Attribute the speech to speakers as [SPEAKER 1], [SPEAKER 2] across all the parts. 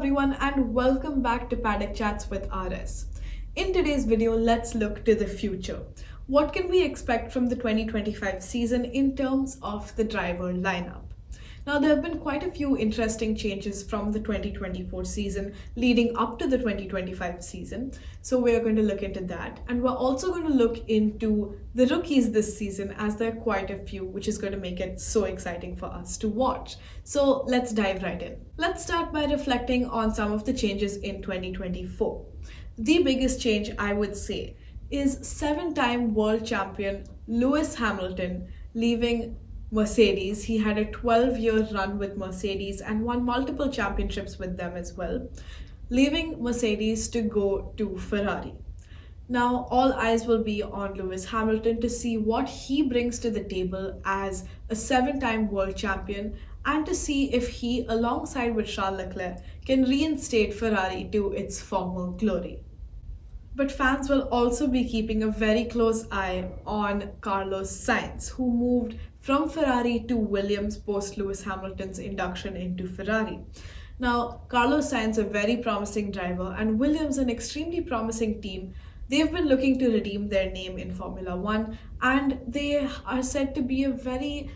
[SPEAKER 1] everyone, and welcome back to Paddock Chats with RS. In today's video, let's look to the future. What can we expect from the 2025 season in terms of the driver lineup? Now, there have been quite a few interesting changes from the 2024 season leading up to the 2025 season. So, we're going to look into that. And we're also going to look into the rookies this season, as there are quite a few, which is going to make it so exciting for us to watch. So, let's dive right in. Let's start by reflecting on some of the changes in 2024. The biggest change, I would say, is 7-time world champion Lewis Hamilton leaving Mercedes. He had a 12-year run with Mercedes and won multiple championships with them as well, leaving Mercedes to go to Ferrari. Now, all eyes will be on Lewis Hamilton to see what he brings to the table as a 7-time world champion and to see if he, alongside with Charles Leclerc, can reinstate Ferrari to its former glory. But fans will also be keeping a very close eye on Carlos Sainz, who moved from Ferrari to Williams post Lewis Hamilton's induction into Ferrari. Now, Carlos Sainz, a very promising driver, and Williams, an extremely promising team, they've been looking to redeem their name in Formula One, and they are said to be a very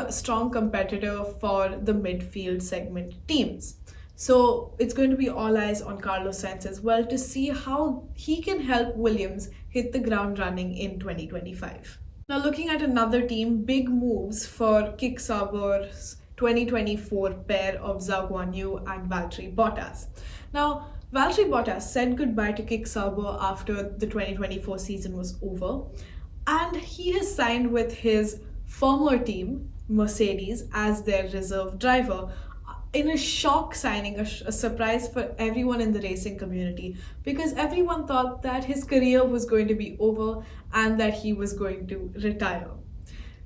[SPEAKER 1] strong competitor for the midfield segment teams. So it's going to be all eyes on Carlos Sainz as well to see how he can help Williams hit the ground running in 2025. Now, looking at another team, big moves for Kick Sauber's 2024 pair of Zhou Guanyu and Valtteri Bottas. Now, Valtteri Bottas said goodbye to Kick Sauber after the 2024 season was over, and he has signed with his former team, Mercedes, as their reserve driver, in a shock signing, a surprise for everyone in the racing community, because everyone thought that his career was going to be over and that he was going to retire.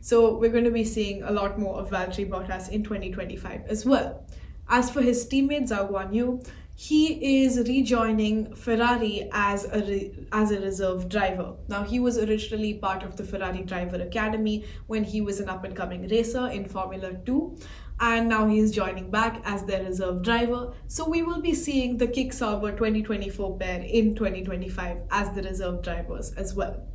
[SPEAKER 1] So we're going to be seeing a lot more of Valtteri Bottas in 2025 as well. As for his teammate Zhou Guanyu, he is rejoining Ferrari as a reserve driver. Now, he was originally part of the Ferrari Driver Academy when he was an up-and-coming racer in Formula 2, and now he is joining back as their reserve driver. So we will be seeing the Kick Sauber 2024 pair in 2025 as the reserve drivers as well.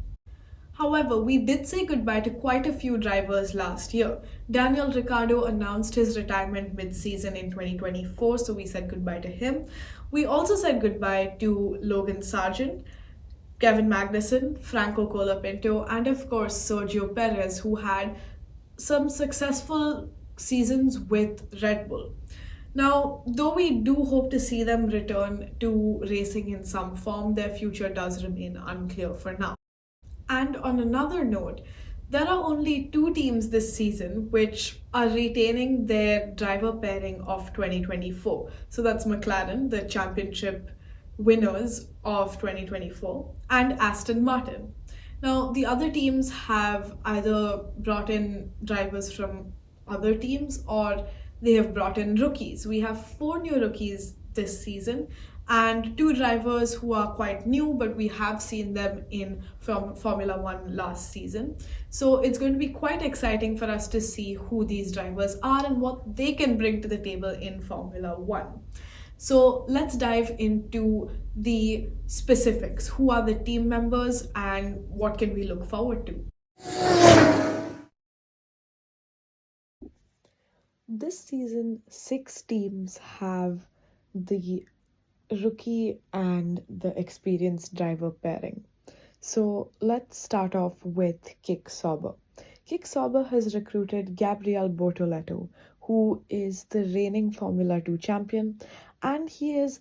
[SPEAKER 1] However, we did say goodbye to quite a few drivers last year. Daniel Ricciardo announced his retirement mid-season in 2024, so we said goodbye to him. We also said goodbye to Logan Sargent, Kevin Magnussen, Franco Colapinto, and of course Sergio Perez, who had some successful seasons with Red Bull. Now, though we do hope to see them return to racing in some form, their future does remain unclear for now. And on another note, there are only 2 teams this season which are retaining their driver pairing of 2024. So that's McLaren, the championship winners of 2024, and Aston Martin. Now, the other teams have either brought in drivers from other teams or they have brought in rookies. We have 4 new rookies this season and 2 drivers who are quite new, but we have seen them from Formula One last season. So it's going to be quite exciting for us to see who these drivers are and what they can bring to the table in Formula One. So let's dive into the specifics. Who are the team members and what can we look forward to?
[SPEAKER 2] This season, 6 teams have the rookie and the experienced driver pairing. So let's start off with Kick Sauber. Kick Sauber has recruited Gabriel Bortoleto, who is the reigning Formula 2 champion, and he is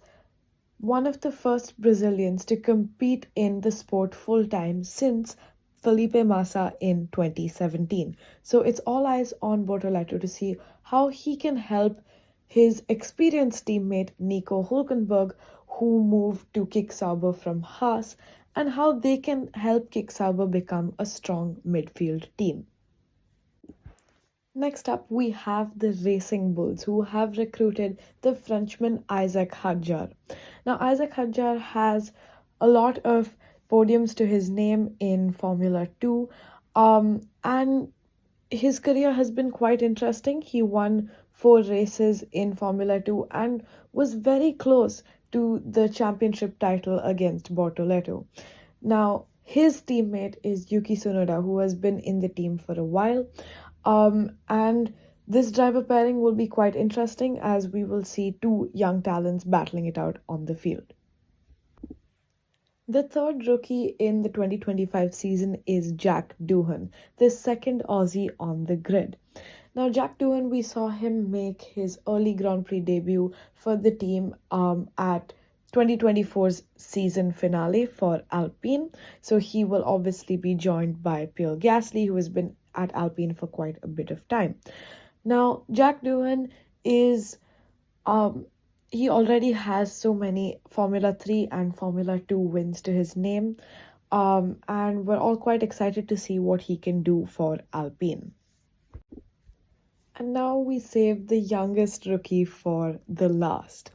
[SPEAKER 2] one of the first Brazilians to compete in the sport full-time since Felipe Massa in 2017. So it's all eyes on Bortoleto to see how he can help his experienced teammate Nico Hülkenberg, who moved to Kick Sauber from Haas, and how they can help Kick Sauber become a strong midfield team. Next up, we have the Racing Bulls, who have recruited the Frenchman Isaac Hadjar. Now, Isaac Hadjar has a lot of podiums to his name in Formula 2, and his career has been quite interesting. He won 4 races in Formula 2 and was very close to the championship title against Bortoleto. Now, his teammate is Yuki Tsunoda, who has been in the team for a while. And this driver pairing will be quite interesting as we will see two young talents battling it out on the field. The third rookie in the 2025 season is Jack Doohan, the second Aussie on the grid. Now, Jack Doohan, we saw him make his early Grand Prix debut for the team at 2024's season finale for Alpine. So he will obviously be joined by Pierre Gasly, who has been at Alpine for quite a bit of time. Now, Jack Doohan is um, he already has so many Formula 3 and Formula 2 wins to his name. And we're all quite excited to see what he can do for Alpine. And now we save the youngest rookie for the last.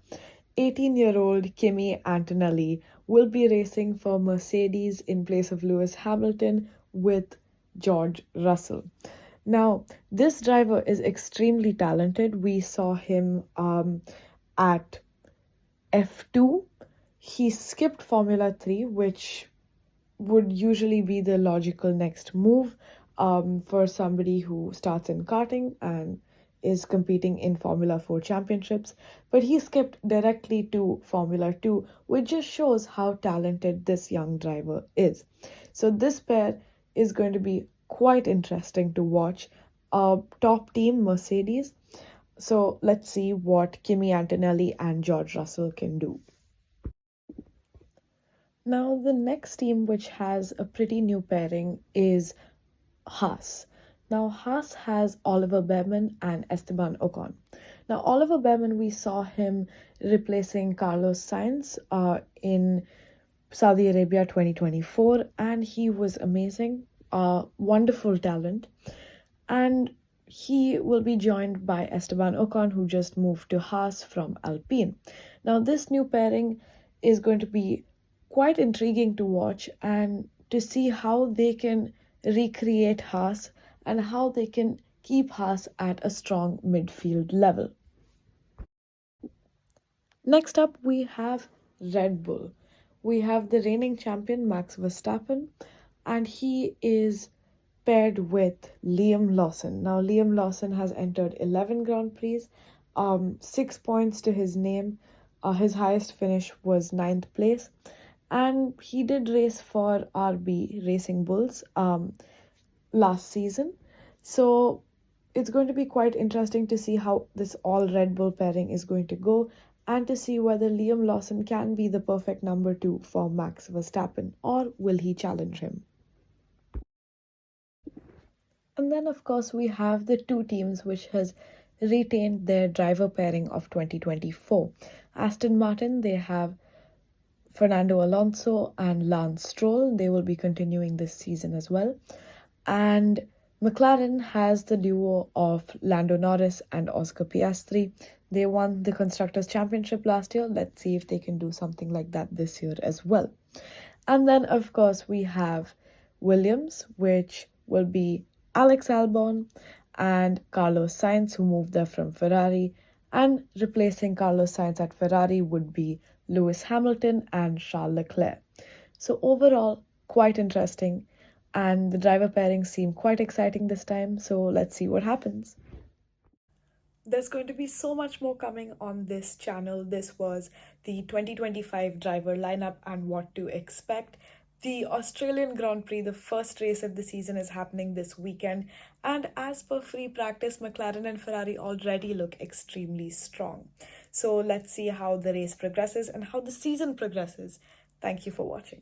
[SPEAKER 2] 18-year-old Kimi Antonelli will be racing for Mercedes in place of Lewis Hamilton with George Russell. Now, this driver is extremely talented. We saw him at F2. He skipped Formula 3, which would usually be the logical next move for somebody who starts in karting and is competing in Formula 4 championships. But he skipped directly to Formula 2, which just shows how talented this young driver is. So this pair is going to be quite interesting to watch. Top team Mercedes. So let's see what Kimi Antonelli and George Russell can do. Now, the next team which has a pretty new pairing is Haas. Now, Haas has Oliver Behrman and Esteban Ocon. Now, Oliver Behrman, we saw him replacing Carlos Sainz in Saudi Arabia 2024, and he was amazing, wonderful talent. And he will be joined by Esteban Ocon, who just moved to Haas from Alpine. Now, this new pairing is going to be quite intriguing to watch and to see how they can recreate Haas and how they can keep Haas at a strong midfield level. Next up, we have Red Bull. We have the reigning champion Max Verstappen, and he is paired with Liam Lawson. Now, Liam Lawson has entered 11 Grand Prix, 6 points to his name. His highest finish was 9th place. And he did race for RB Racing Bulls last season. So it's going to be quite interesting to see how this all Red Bull pairing is going to go and to see whether Liam Lawson can be the perfect number 2 for Max Verstappen or will he challenge him. And then, of course, we have the two teams which has retained their driver pairing of 2024. Aston Martin, they have Fernando Alonso and Lance Stroll. They will be continuing this season as well. And McLaren has the duo of Lando Norris and Oscar Piastri. They won the Constructors' Championship last year. Let's see if they can do something like that this year as well. And then, of course, we have Williams, which will be Alex Albon and Carlos Sainz, who moved there from Ferrari. And replacing Carlos Sainz at Ferrari would be Lewis Hamilton and Charles Leclerc. So overall, quite interesting. And the driver pairings seem quite exciting this time. So let's see what happens. There's going to be so much more coming on this channel. This was the 2025 driver lineup and what to expect. The Australian Grand Prix, the first race of the season, is happening this weekend. And as per free practice, McLaren and Ferrari already look extremely strong. So let's see how the race progresses and how the season progresses. Thank you for watching.